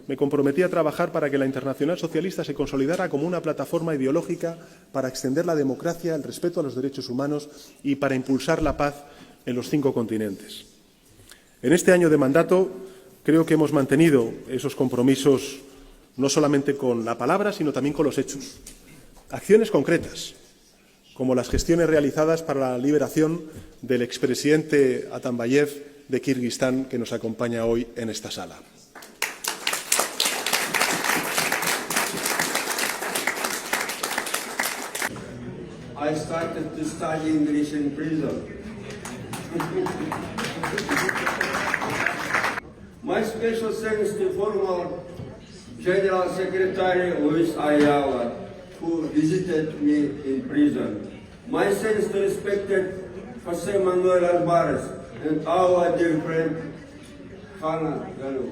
me comprometí a trabajar para que la Internacional Socialista se consolidara como una plataforma ideológica para extender la democracia, el respeto a los derechos humanos y para impulsar la paz en los 5 continentes. En este año de mandato creo que hemos mantenido esos compromisos no solamente con la palabra, sino también con los hechos. Acciones concretas, como las gestiones realizadas para la liberación del expresidente Atambayev de Kirguistán, que nos acompaña hoy en esta sala. I started to study English in prison. My special thanks to former General Secretary Luis Ayala, who visited me in prison. My thanks to respected Jose Manuel Alvarez and our dear friend Hannah Ganu.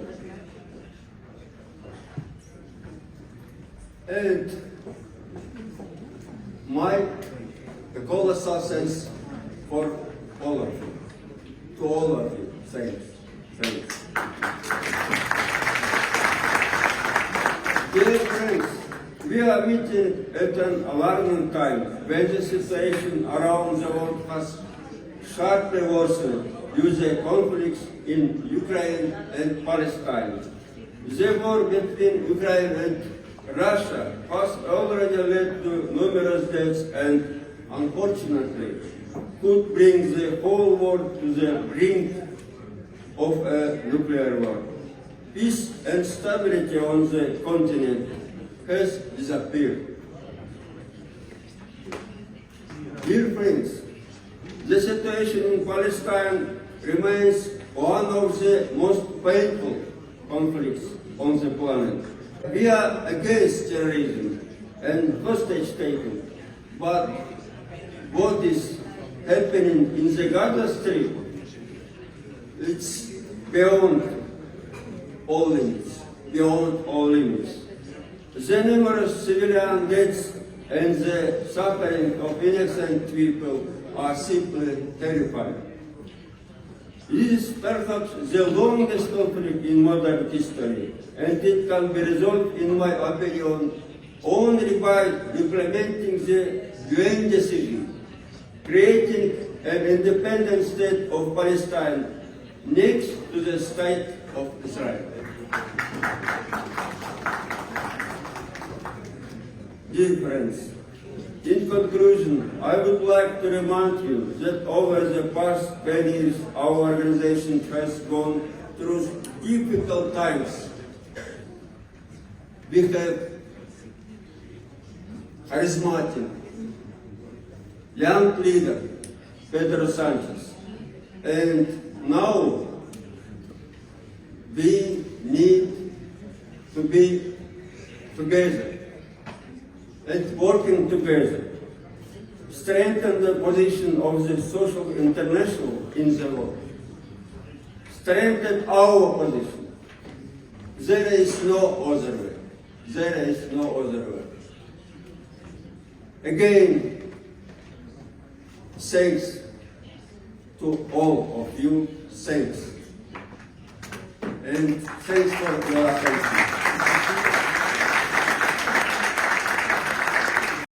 And my colossal thanks for all of you. To all of you, thanks. Thanks. Dear friends, we are meeting at an alarming time when the situation around the world has sharply worsened due to the conflicts in Ukraine and Palestine. The war between Ukraine and Russia has already led to numerous deaths and, unfortunately, could bring the whole world to the brink of a nuclear war. Peace and stability on the continent has disappeared. Dear friends, the situation in Palestine remains one of the most painful conflicts on the planet. We are against terrorism and hostage taking, but what is happening in the Gaza Strip, it's beyond all limits, beyond all limits. The numerous civilian deaths and the suffering of innocent people are simply terrifying. This is perhaps the longest conflict in modern history, and it can be resolved, in my opinion, only by implementing the UN decision, creating an independent state of Palestine next to the state of Israel. Dear friends, in conclusion, I would like to remind you that over the past 10 years, our organization has gone through difficult times. We have charismatic young leader, Pedro Sanchez, and now we need to be together and working together, strengthen the position of the social international in the world, strengthen our position. There is no other way. There is no other way. Again, thanks to all of you, thanks. And thanks for your attention.